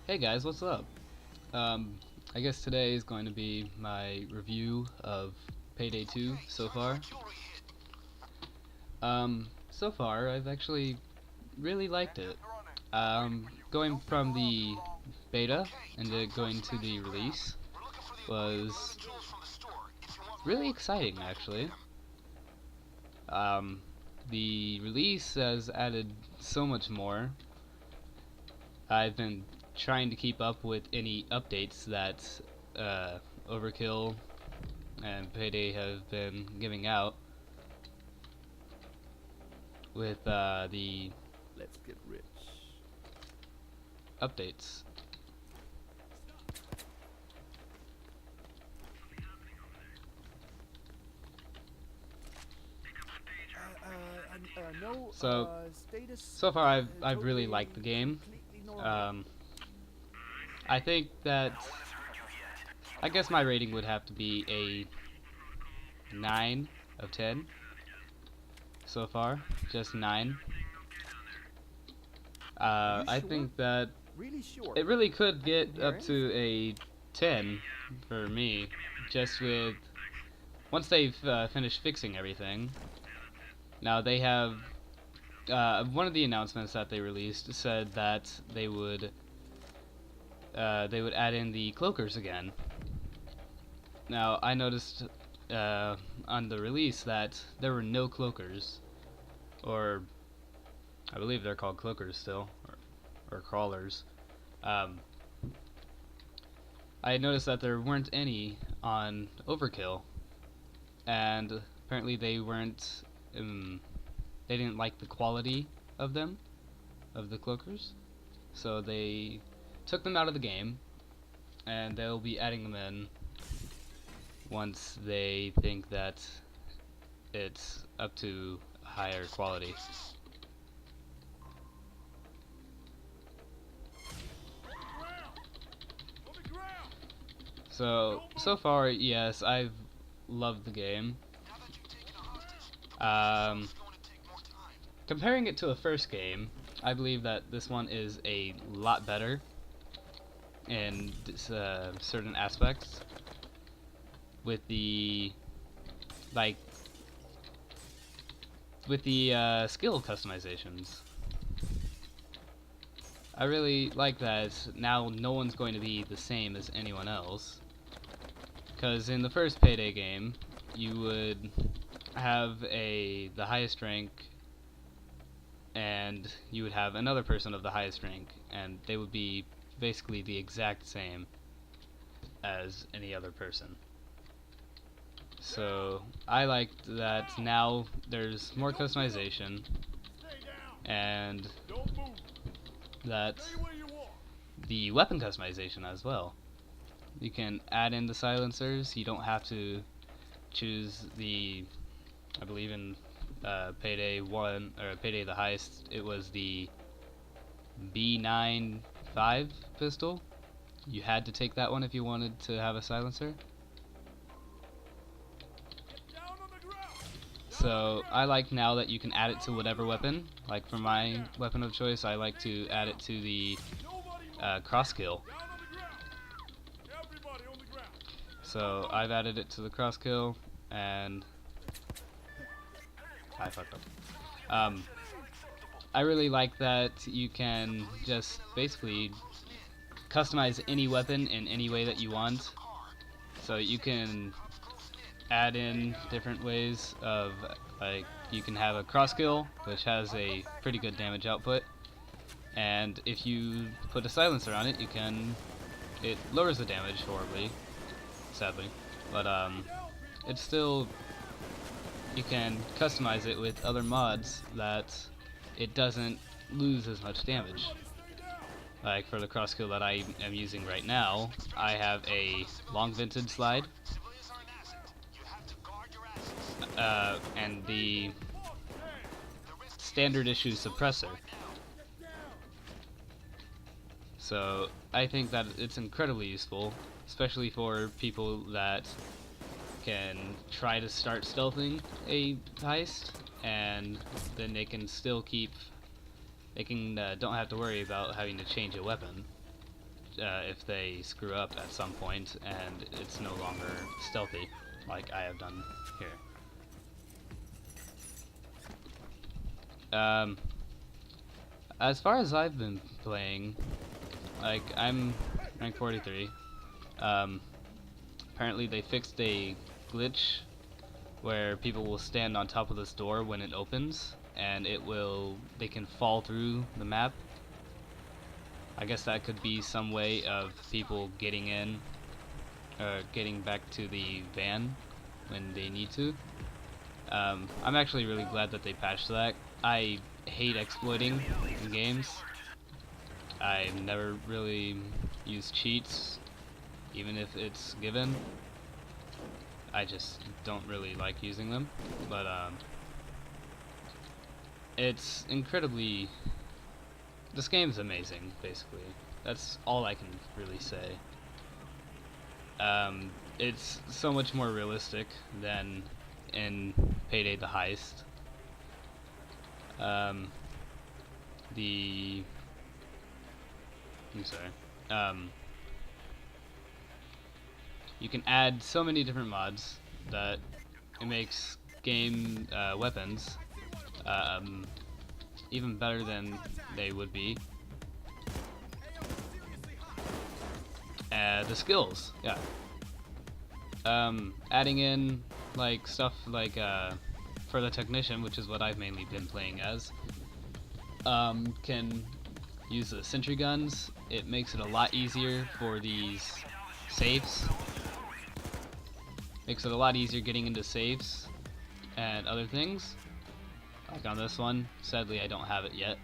Hey guys, what's up? I guess today is going to be my review of Payday 2 so far. So far I've actually really liked it. Going from the beta and going to the release was really exciting actually. Um, the release has added so much more. I've been trying to keep up with any updates that uh, Overkill and Payday have been giving out with the Let's get rich. updates. No, So status. so far I've really Totally, liked the game. completely normal. I think that I guess my rating would have to be a 9 of 10 so far, just 9. I Sure? think that Really sure. it really could I get couldn't hear up to a 10 for me, just with once they've finished fixing everything. Now they have one of the announcements that they released said that they would add in the cloakers again. Now I noticed on the release that there were no cloakers, or I believe they're called cloakers still, or crawlers. Um, I noticed that there weren't any on Overkill, and apparently they weren't. They didn't like the quality of them, of the cloakers, so they took them out of the game, and they'll be adding them in once they think that it's up to higher quality. So far, yes, I've loved the game. Um, Comparing it to the first game, I believe that this one is a lot better in certain aspects. With the like, with the skill customizations, I really like that now no one's going to be the same as anyone else. Because in the first Payday game, you would have the highest rank, and you would have another person of the highest rank, and they would be basically the exact same as any other person. So I liked that now there's more customization, and that the weapon customization as well. You can add in the silencers. You don't have to choose I believe in Payday 1, or Payday the Heist, it was the B95 pistol. You had to take that one if you wanted to have a silencer. So I like now that you can add it to whatever weapon. Like for my weapon of choice, I like to add it to the cross kill. So I've added it to the cross kill, and I fucked up. I really like that you can just basically customize any weapon in any way that you want. So you can add in different ways of, like, you can have a cross kill, which has a pretty good damage output, and if you put a silencer on it, it lowers the damage horribly, sadly, but it's still, you can customize it with other mods that it doesn't lose as much damage. Like for the cross kill that I am using right now, I have a long vented slide, and the standard issue suppressor. So I think that it's incredibly useful, especially for people that can try to start stealthing a heist, and then they can still keep, don't have to worry about having to change a weapon. if they screw up at some point and it's no longer stealthy, like I have done here. As far as I've been playing, like, I'm rank 43. Apparently they fixed a glitch where people will stand on top of this door when it opens, and they can fall through the map. I guess that could be some way of people getting in, or getting back to the van when they need to. I'm actually really glad that they patched that. I hate exploiting in games. I've never really used cheats, even if it's given. I just don't really like using them, but it's incredibly... This game's amazing, basically. That's all I can really say. It's so much more realistic than in Payday the Heist. I'm sorry. You can add so many different mods that it makes game weapons even better than they would be. The skills, yeah. Adding in like stuff like for the technician, which is what I've mainly been playing as, can use the sentry guns. It makes it a lot easier for these safes. Makes it a lot easier getting into safes and other things. Like on this one, sadly I don't have it yet.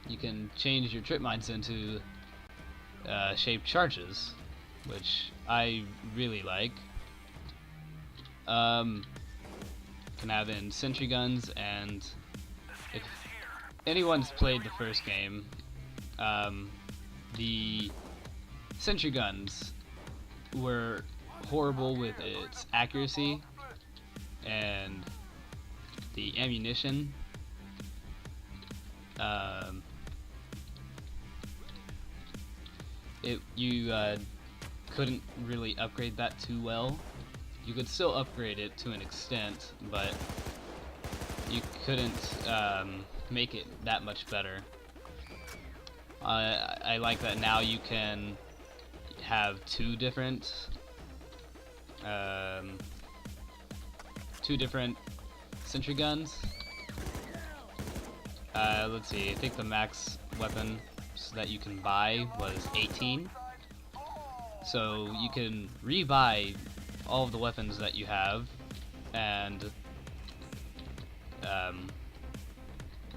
You can change your trip mines into shaped charges, which I really like. Can have in sentry guns, and if anyone's played the first game, the sentry guns were horrible with its accuracy and the ammunition. You couldn't really upgrade that too well. You could still upgrade it to an extent, but you couldn't make it that much better. I like that now you can have two different sentry guns. Let's see, I think the max weapon that you can buy was 18. So you can rebuy all of the weapons that you have, and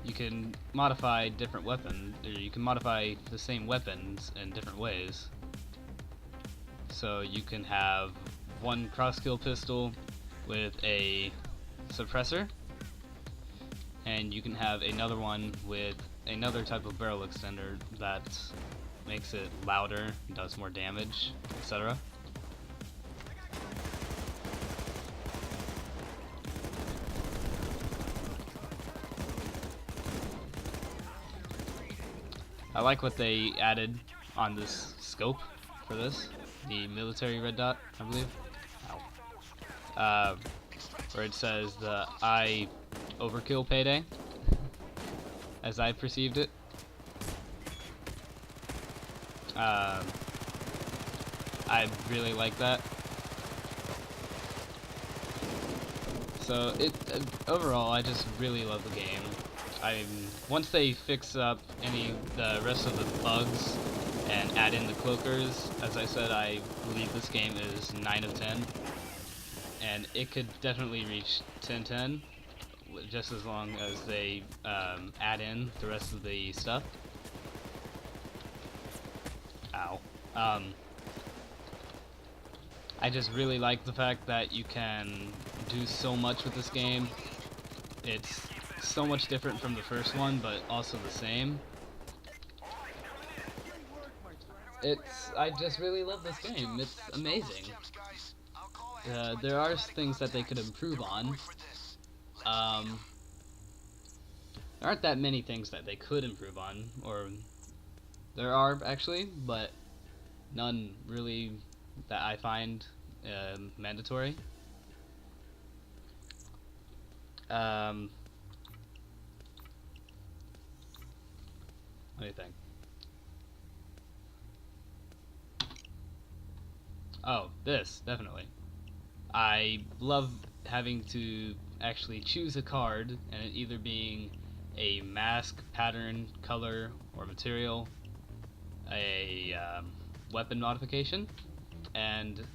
you can modify different weapons, or you can modify the same weapons in different ways. So you can have one cross-kill pistol with a suppressor, and you can have another one with another type of barrel extender that makes it louder, does more damage, etc. I like what they added on this scope for this, the military red dot, I believe. Ow. Where it says the I overkill Payday, as I perceived it. I really like that. So overall, I just really love the game. Once they fix up the rest of the bugs and add in the cloakers, as I said, I believe this game is 9 of 10, and it could definitely reach 10/10, just as long as they add in the rest of the stuff. Ow. I just really like the fact that you can do so much with this game. It's so much different from the first one, but also the same. I just really love this game. It's amazing. There are things that they could improve on. There aren't that many things that they could improve on, or there are actually, but none really that I find mandatory. Um, Let me think. Oh, this, definitely. I love having to actually choose a card, and it either being a mask, pattern, color, or material, a weapon modification, and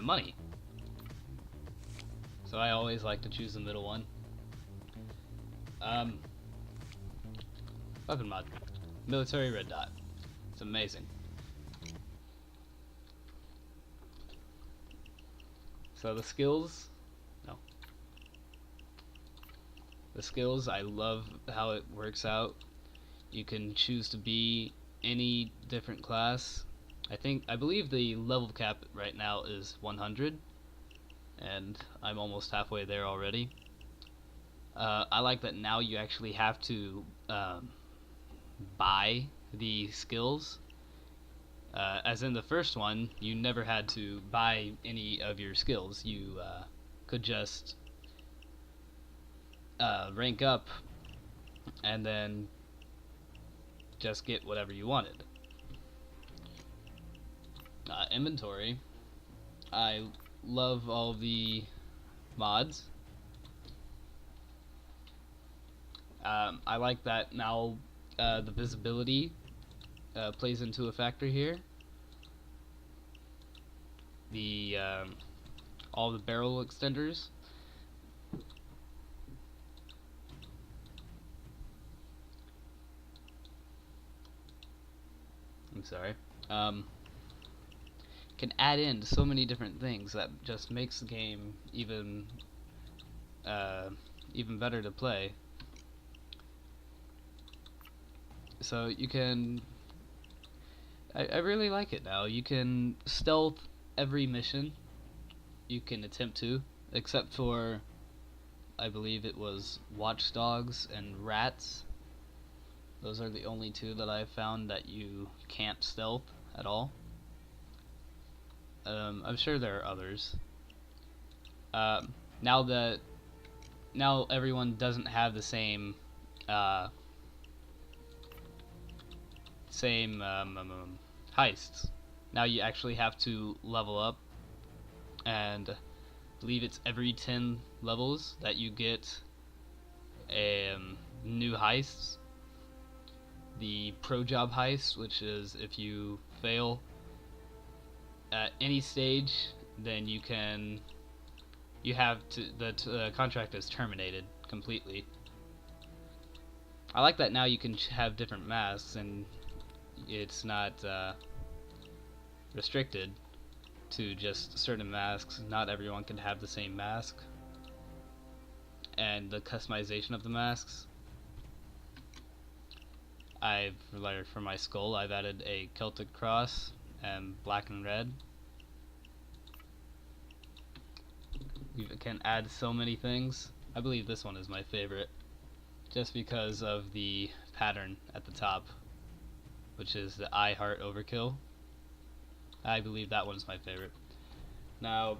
money. So I always like to choose the middle one. Um, Weapon mod. Military red dot. It's amazing. So the skills, no. The skills, I love how it works out. You can choose to be any different class. I believe the level cap right now is 100, and I'm almost halfway there already. I like that now you actually have to buy the skills. As in the first one, you never had to buy any of your skills. You could just rank up and then just get whatever you wanted. Inventory. I love all the mods. I like that now the visibility plays into a factor here. The all the barrel extenders. I'm sorry. Can add in so many different things that just makes the game even better to play. So you can I really like it now. You can stealth every mission you can attempt to, except for I believe it was watchdogs and rats. Those are the only two that I've found that you can't stealth at all. I'm sure there are others. Now everyone doesn't have the same heists. Now you actually have to level up, and I believe it's every 10 levels that you get new heists. The pro job heist, which is if you fail at any stage, then the contract is terminated completely. I like that now you can have different masks and it's not restricted to just certain masks. Not everyone can have the same mask, and the customization of the masks. For my skull, I've added a Celtic cross and black and red. You can add so many things. I believe this one is my favorite, just because of the pattern at the top, which is the I Heart Overkill. I believe that one's my favorite. Now,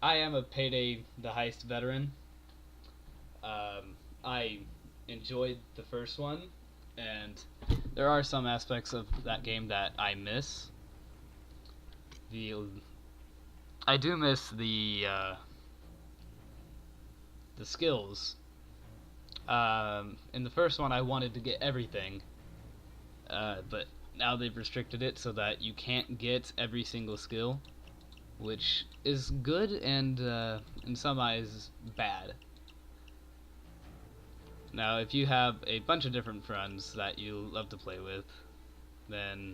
I am a Payday the Heist veteran. I enjoyed the first one, and there are some aspects of that game that I miss. I do miss the skills. In the first one, I wanted to get everything, but now they've restricted it so that you can't get every single skill, which is good and in some eyes bad. Now, if you have a bunch of different friends that you love to play with, then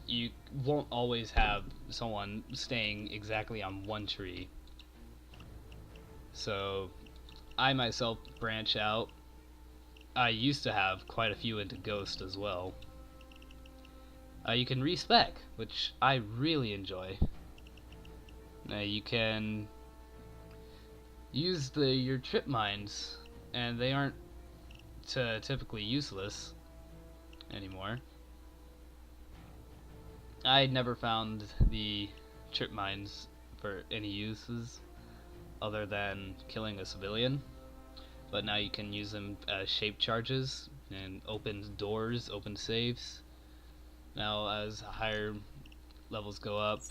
you won't always have someone staying exactly on one tree. So I myself branch out. I used to have quite a few into Ghost as well. You can respec, which I really enjoy. You can use your trip mines, and they aren't typically useless anymore. I never found the trip mines for any uses other than killing a civilian, but now you can use them as shape charges and open doors, open safes. Now as higher levels go up,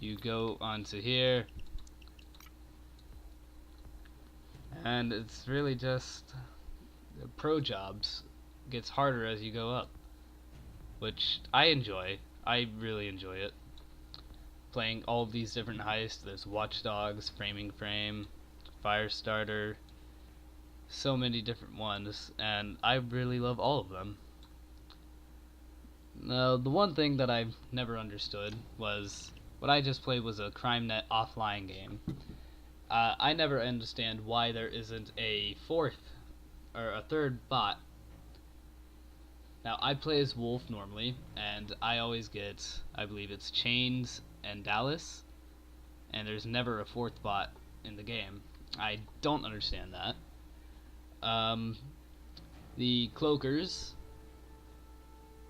you go onto here, and it's really just pro jobs gets harder as you go up, which I enjoy. I really enjoy it. Playing all these different heists. There's Watchdogs, Framing Frame, Firestarter, so many different ones, and I really love all of them. Now, the one thing that I've never understood was what I just played was a CrimeNet offline game. I never understand why there isn't a fourth or a third bot. Now, I play as Wolf normally, and I always get, I believe it's Chains and Dallas, and there's never a fourth bot in the game. I don't understand that. The Cloakers,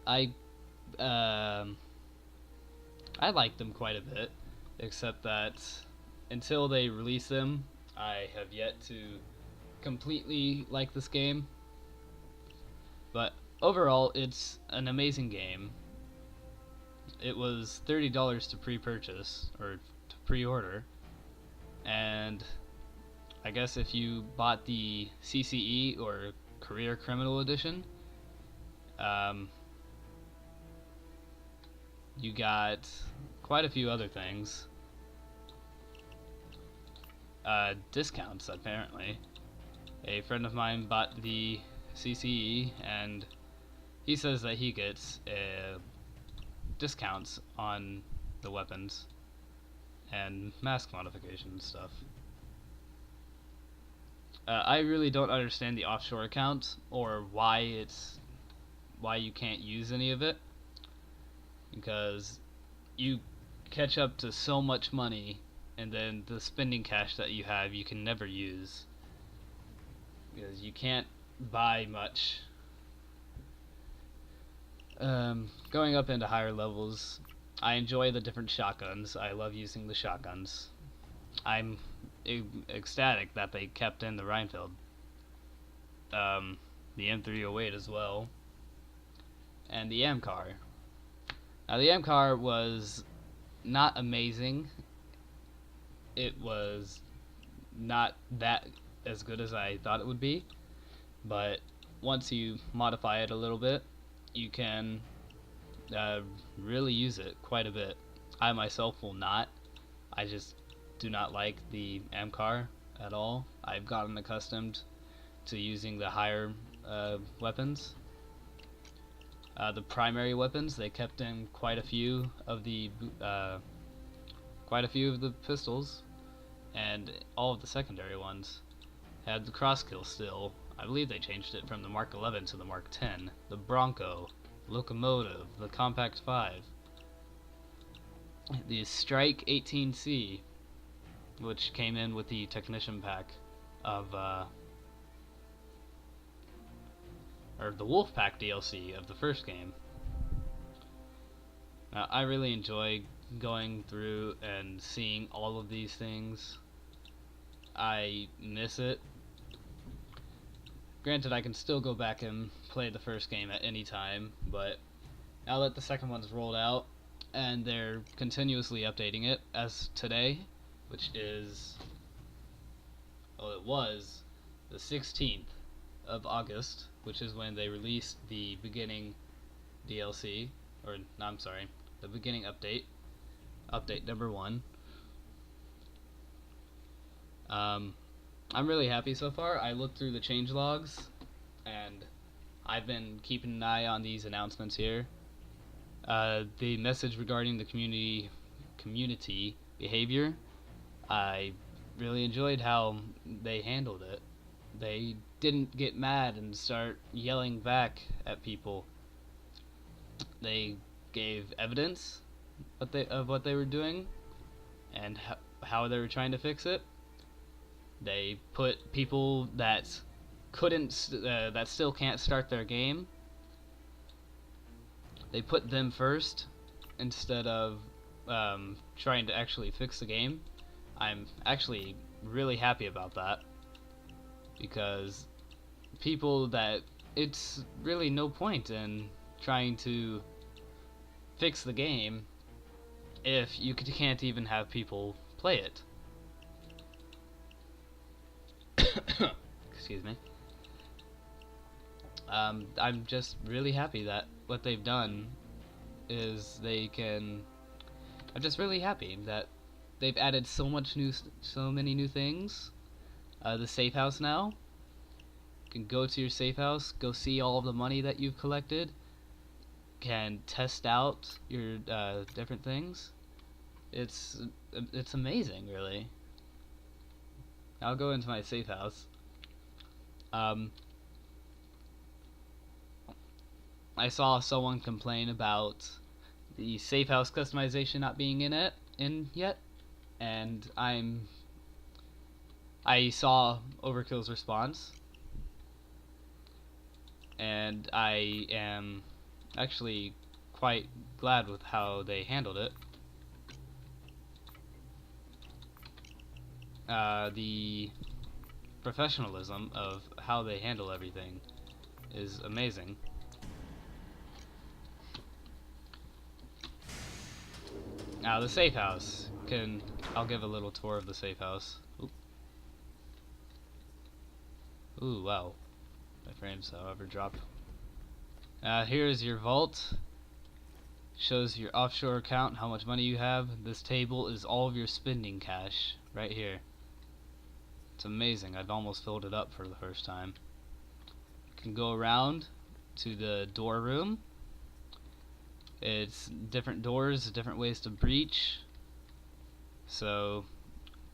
I like them quite a bit, except that until they release them, I have yet to completely like this game. But overall, it's an amazing game. It was $30 to pre-purchase, or to pre-order, and I guess if you bought the CCE or Career Criminal Edition, you got quite a few other things. Discounts, apparently. A friend of mine bought the CCE, and he says that he gets discounts on the weapons and mask modification stuff. I really don't understand the offshore account or why you can't use any of it, because you catch up to so much money, and then the spending cash that you have you can never use because you can't buy much. Going up into higher levels, I enjoy the different shotguns. I love using the shotguns. I'm ecstatic that they kept in the Reinfeld, the M308 as well, and the AMCAR. Now the AMCAR was not amazing. It was not that as good as I thought it would be, but once you modify it a little bit, you can really use it quite a bit. I myself will not. I just do not like the AMCAR at all. I've gotten accustomed to using the higher weapons. The primary weapons, they kept in quite a few of the pistols, and all of the secondary ones had the crosskill still. I believe they changed it from the Mark 11 to the Mark 10. The Bronco, Locomotive, the Compact 5, the Strike 18C, which came in with the Technician pack of or the Wolf Pack DLC of the first game. Now, I really enjoy going through and seeing all of these things. I miss it. Granted, I can still go back and play the first game at any time, but now that the second one's rolled out and they're continuously updating it, as today, which is, well, it was the 16th of August, which is when they released the beginning DLC, or no, I'm sorry, the beginning update number 1. I'm really happy so far. I looked through the change logs, and I've been keeping an eye on these announcements here. The message regarding the community behavior, I really enjoyed how they handled it. They didn't get mad and start yelling back at people. They gave evidence of what they were doing and how they were trying to fix it. They put people that that still can't start their game they put them first instead of trying to actually fix the game. I'm actually really happy about that, because people that it's really no point in trying to fix the game if you can't even have people play it. Excuse me. I'm just really happy that what they've done is I'm just really happy that they've added so many new things. The safe house now. You can go to your safe house, go see all of the money that you've collected, can test out your different things. It's amazing, really. I'll go into my safe house. I saw someone complain about the safe house customization not being in yet, and I saw Overkill's response, and I am actually quite glad with how they handled it. The professionalism of how they handle everything is amazing. Now the safe house, I'll give a little tour of the safe house. Ooh, wow. My frames, however, dropped. Here's your vault. Shows your offshore account, how much money you have. This table is all of your spending cash, right here. It's amazing. I've almost filled it up for the first time. You can go around to the door room. It's different doors, different ways to breach. So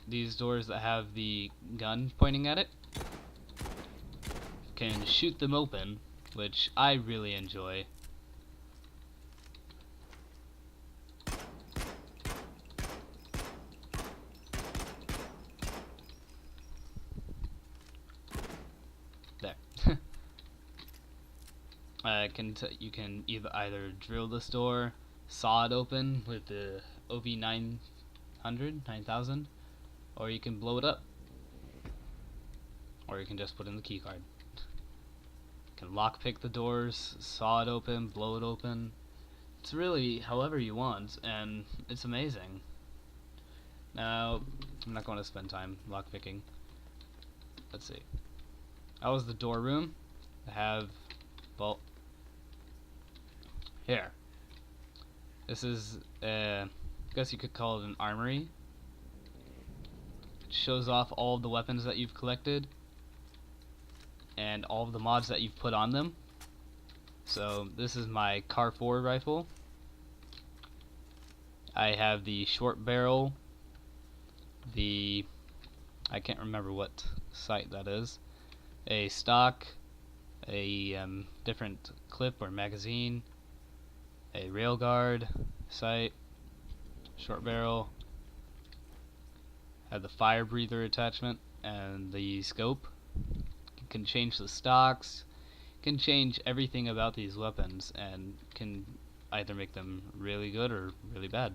these doors that have the gun pointing at it, can shoot them open, which I really enjoy. There. You can either drill this door, saw it open with the OV 9000, or you can blow it up, or you can just put in the keycard. You can lockpick the doors, saw it open, blow it open. It's really however you want, and it's amazing. Now, I'm not going to spend time lockpicking. Let's see. That was the door room. I have, well, here. This is, I guess you could call it an armory. It shows off all of the weapons that you've collected and all of the mods that you've put on them. So this is my Car 4 rifle. I have the short barrel, I can't remember what sight that is, a stock, a different clip or magazine, a railguard, sight, short barrel, have the fire breather attachment, and the scope. You can change the stocks, can change everything about these weapons, and can either make them really good or really bad.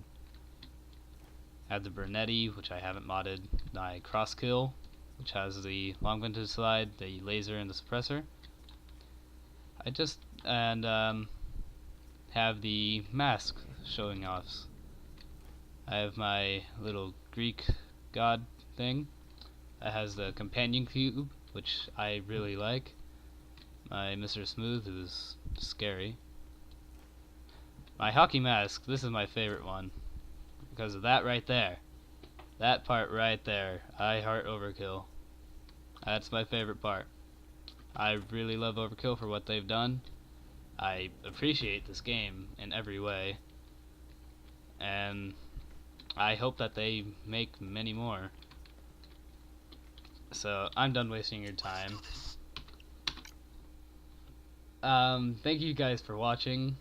I have the Bernetti, which I haven't modded, my Crosskill, which has the long vintage slide, the laser, and the suppressor. I just have the mask showing off. I have my little Greek god thing. It has the companion cube, which I really like. My Mr. Smooth, who's scary. My hockey mask, this is my favorite one, because of that right there. That part right there. I heart Overkill. That's my favorite part. I really love Overkill for what they've done. I appreciate this game in every way, and I hope that they make many more. So I'm done wasting your time. Thank you guys for watching.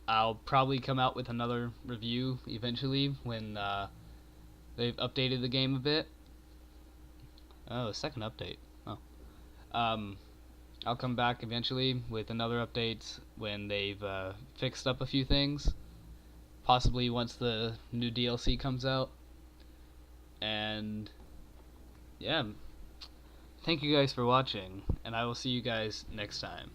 I'll probably come out with another review eventually when they've updated the game a bit. Oh, second update. Oh. I'll come back eventually with another update when they've fixed up a few things, possibly once the new DLC comes out. And yeah, thank you guys for watching, and I will see you guys next time.